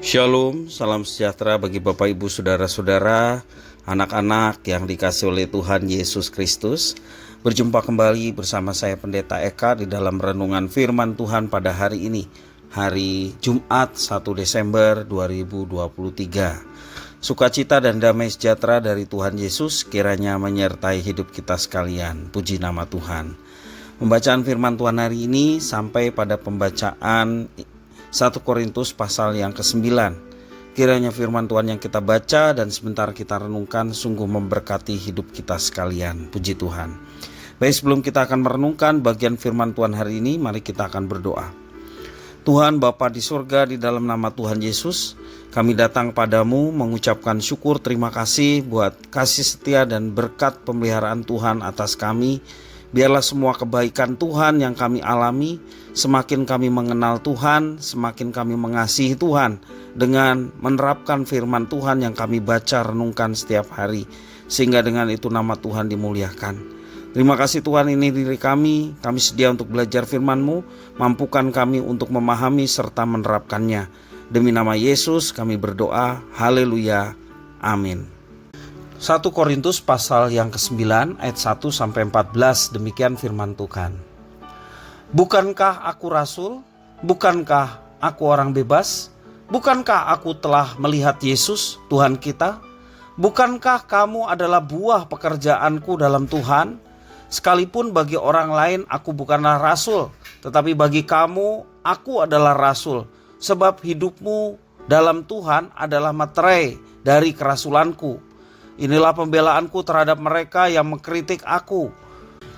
Shalom, salam sejahtera bagi Bapak Ibu Saudara-saudara, anak-anak yang dikasihi oleh Tuhan Yesus Kristus. Berjumpa kembali bersama saya Pendeta Eka di dalam renungan firman Tuhan pada hari ini, hari Jumat 1 Desember 2023. Sukacita dan damai sejahtera dari Tuhan Yesus kiranya menyertai hidup kita sekalian. Puji nama Tuhan. Pembacaan firman Tuhan hari ini sampai pada pembacaan 1 Korintus pasal yang ke-9. Kiranya firman Tuhan yang kita baca dan sebentar kita renungkan sungguh memberkati hidup kita sekalian. Puji Tuhan. Baik, sebelum kita akan merenungkan bagian firman Tuhan hari ini, mari kita akan berdoa. Tuhan Bapa di surga, di dalam nama Tuhan Yesus, kami datang padamu mengucapkan syukur terima kasih buat kasih setia dan berkat pemeliharaan Tuhan atas kami. Biarlah semua kebaikan Tuhan yang kami alami, semakin kami mengenal Tuhan, semakin kami mengasihi Tuhan dengan menerapkan firman Tuhan yang kami baca renungkan setiap hari, sehingga dengan itu nama Tuhan dimuliakan. Terima kasih Tuhan, ini diri kami sedia untuk belajar firman-Mu, mampukan kami untuk memahami serta menerapkannya. Demi nama Yesus kami berdoa, haleluya, amin. 1 Korintus pasal yang ke-9 ayat 1 sampai 14, demikian firman Tuhan. Bukankah aku rasul? Bukankah aku orang bebas? Bukankah aku telah melihat Yesus Tuhan kita? Bukankah kamu adalah buah pekerjaanku dalam Tuhan? Sekalipun bagi orang lain aku bukanlah rasul, tetapi bagi kamu aku adalah rasul, sebab hidupmu dalam Tuhan adalah materai dari kerasulanku. Inilah pembelaanku terhadap mereka yang mengkritik aku.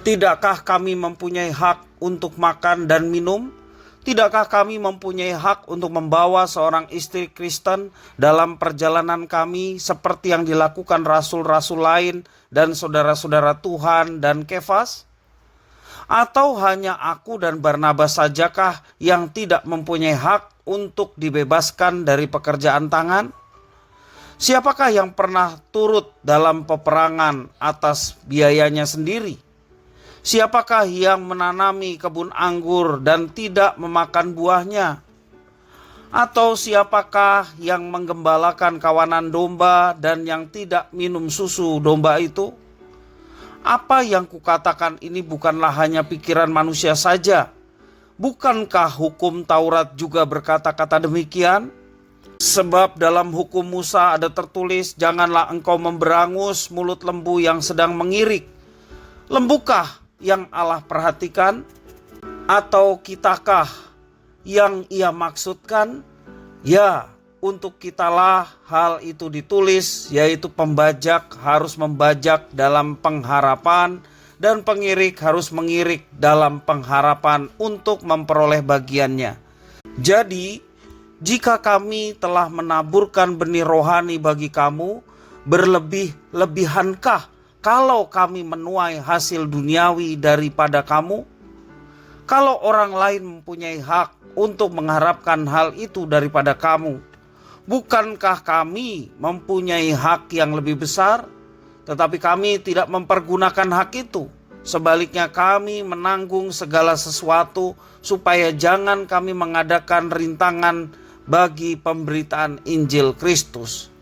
Tidakkah kami mempunyai hak untuk makan dan minum? Tidakkah kami mempunyai hak untuk membawa seorang istri Kristen dalam perjalanan kami seperti yang dilakukan rasul-rasul lain dan saudara-saudara Tuhan dan Kefas? Atau hanya aku dan Barnabas sajakah yang tidak mempunyai hak untuk dibebaskan dari pekerjaan tangan? Siapakah yang pernah turut dalam peperangan atas biayanya sendiri? Siapakah yang menanami kebun anggur dan tidak memakan buahnya? Atau siapakah yang menggembalakan kawanan domba dan yang tidak minum susu domba itu? Apa yang kukatakan ini bukanlah hanya pikiran manusia saja. Bukankah hukum Taurat juga berkata-kata demikian? Sebab dalam hukum Musa ada tertulis, janganlah engkau memberangus mulut lembu yang sedang mengirik. Lembukah yang Allah perhatikan? Atau kitakah yang ia maksudkan? Ya, untuk kitalah hal itu ditulis, yaitu pembajak harus membajak dalam pengharapan, dan pengirik harus mengirik dalam pengharapan untuk memperoleh bagiannya. Jadi, jika kami telah menaburkan benih rohani bagi kamu, berlebih-lebihankah kalau kami menuai hasil duniawi daripada kamu? Kalau orang lain mempunyai hak untuk mengharapkan hal itu daripada kamu, bukankah kami mempunyai hak yang lebih besar? Tetapi kami tidak mempergunakan hak itu. Sebaliknya kami menanggung segala sesuatu supaya jangan kami mengadakan rintangan bagi pemberitaan Injil Kristus.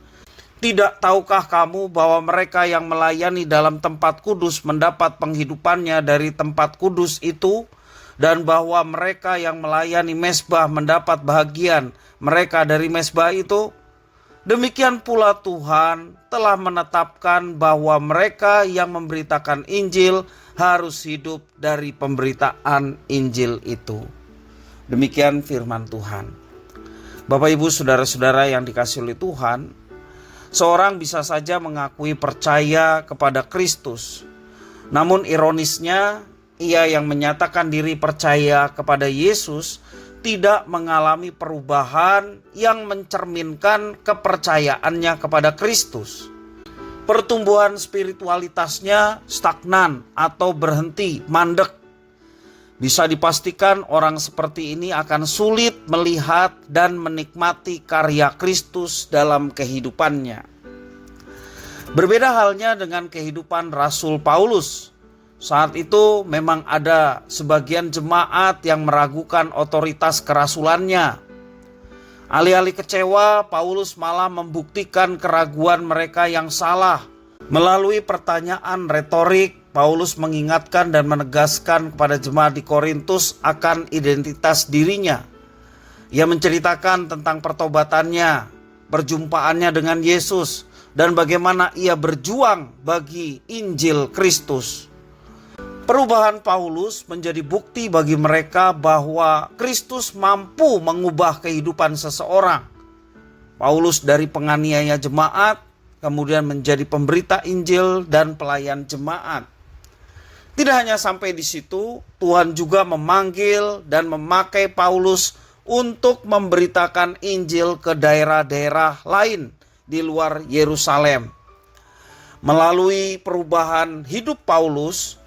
Tidak tahukah kamu bahwa mereka yang melayani dalam tempat kudus mendapat penghidupannya dari tempat kudus itu, dan bahwa mereka yang melayani mezbah mendapat bahagian mereka dari mezbah itu? Demikian pula Tuhan telah menetapkan bahwa mereka yang memberitakan Injil harus hidup dari pemberitaan Injil itu. Demikian firman Tuhan. Bapak Ibu saudara-saudara yang dikasihi oleh Tuhan, seorang bisa saja mengakui percaya kepada Kristus. Namun ironisnya, ia yang menyatakan diri percaya kepada Yesus tidak mengalami perubahan yang mencerminkan kepercayaannya kepada Kristus. Pertumbuhan spiritualitasnya stagnan atau berhenti, mandek. Bisa dipastikan orang seperti ini akan sulit melihat dan menikmati karya Kristus dalam kehidupannya. Berbeda halnya dengan kehidupan Rasul Paulus. Saat itu memang ada sebagian jemaat yang meragukan otoritas kerasulannya. Alih-alih kecewa, Paulus malah membuktikan keraguan mereka yang salah. Melalui pertanyaan retorik, Paulus mengingatkan dan menegaskan kepada jemaat di Korintus akan identitas dirinya. Ia menceritakan tentang pertobatannya, perjumpaannya dengan Yesus, dan bagaimana ia berjuang bagi Injil Kristus. Perubahan Paulus menjadi bukti bagi mereka bahwa Kristus mampu mengubah kehidupan seseorang. Paulus dari penganiaya jemaat, kemudian menjadi pemberita Injil dan pelayan jemaat. Tidak hanya sampai di situ, Tuhan juga memanggil dan memakai Paulus untuk memberitakan Injil ke daerah-daerah lain di luar Yerusalem. Melalui perubahan hidup Paulus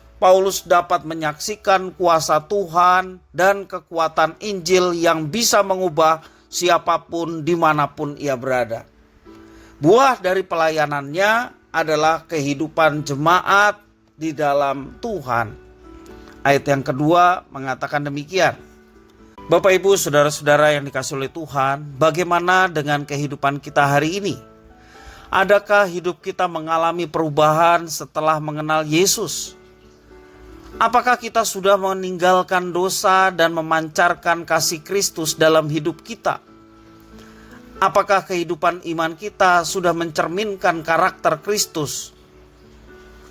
dapat menyaksikan kuasa Tuhan dan kekuatan Injil yang bisa mengubah siapapun dimanapun ia berada. Buah dari pelayanannya adalah kehidupan jemaat di dalam Tuhan. Ayat yang kedua mengatakan demikian. Bapak, Ibu, saudara-saudara yang dikasihi oleh Tuhan, bagaimana dengan kehidupan kita hari ini? Adakah hidup kita mengalami perubahan setelah mengenal Yesus? Apakah kita sudah meninggalkan dosa dan memancarkan kasih Kristus dalam hidup kita? Apakah kehidupan iman kita sudah mencerminkan karakter Kristus?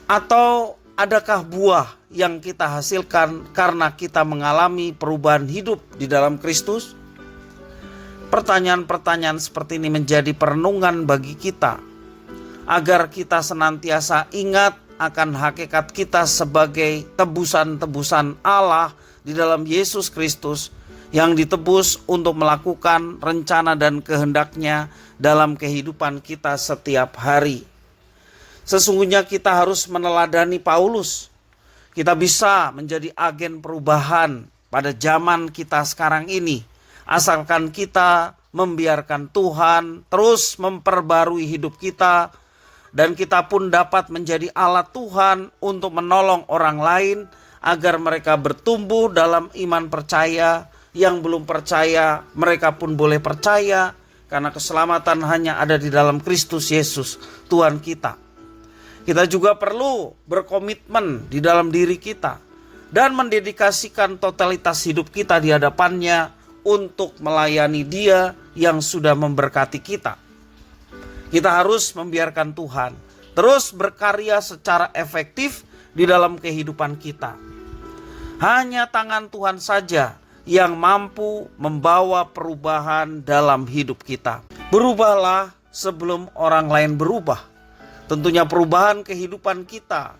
Atau adakah buah yang kita hasilkan karena kita mengalami perubahan hidup di dalam Kristus? Pertanyaan-pertanyaan seperti ini menjadi perenungan bagi kita, agar kita senantiasa ingat akan hakikat kita sebagai tebusan-tebusan Allah di dalam Yesus Kristus yang ditebus untuk melakukan rencana dan kehendaknya dalam kehidupan kita setiap hari. Sesungguhnya kita harus meneladani Paulus. Kita bisa menjadi agen perubahan pada zaman kita sekarang ini, asalkan kita membiarkan Tuhan terus memperbarui hidup kita, dan kita pun dapat menjadi alat Tuhan untuk menolong orang lain agar mereka bertumbuh dalam iman percaya. Yang belum percaya, mereka pun boleh percaya, karena keselamatan hanya ada di dalam Kristus Yesus, Tuhan kita. Kita juga perlu berkomitmen di dalam diri kita dan mendedikasikan totalitas hidup kita di hadapannya untuk melayani Dia yang sudah memberkati kita. Kita harus membiarkan Tuhan terus berkarya secara efektif di dalam kehidupan kita. Hanya tangan Tuhan saja yang mampu membawa perubahan dalam hidup kita. Berubahlah sebelum orang lain berubah. Tentunya perubahan kehidupan kita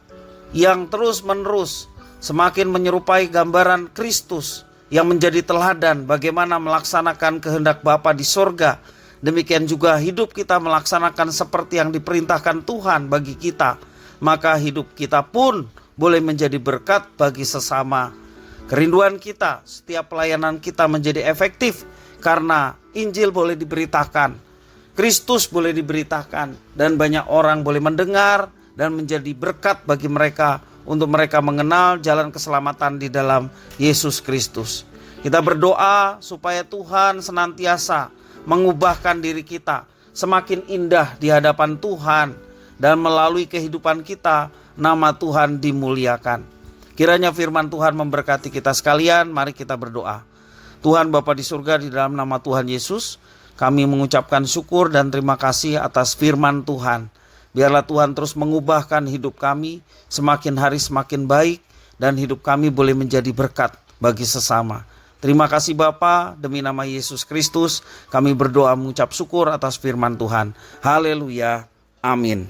yang terus-menerus semakin menyerupai gambaran Kristus yang menjadi teladan bagaimana melaksanakan kehendak Bapa di sorga. Demikian juga hidup kita melaksanakan seperti yang diperintahkan Tuhan bagi kita. Maka hidup kita pun boleh menjadi berkat bagi sesama. Kerinduan kita, setiap pelayanan kita menjadi efektif karena Injil boleh diberitakan, Kristus boleh diberitakan, dan banyak orang boleh mendengar dan menjadi berkat bagi mereka untuk mereka mengenal jalan keselamatan di dalam Yesus Kristus. Kita berdoa supaya Tuhan senantiasa mengubahkan diri kita semakin indah di hadapan Tuhan, dan melalui kehidupan kita nama Tuhan dimuliakan. Kiranya firman Tuhan memberkati kita sekalian. Mari kita berdoa. Tuhan Bapa di surga, di dalam nama Tuhan Yesus, kami mengucapkan syukur dan terima kasih atas firman Tuhan. Biarlah Tuhan terus mengubahkan hidup kami semakin hari semakin baik, dan hidup kami boleh menjadi berkat bagi sesama. Terima kasih Bapa, demi nama Yesus Kristus kami berdoa mengucap syukur atas firman Tuhan. Haleluya, amin.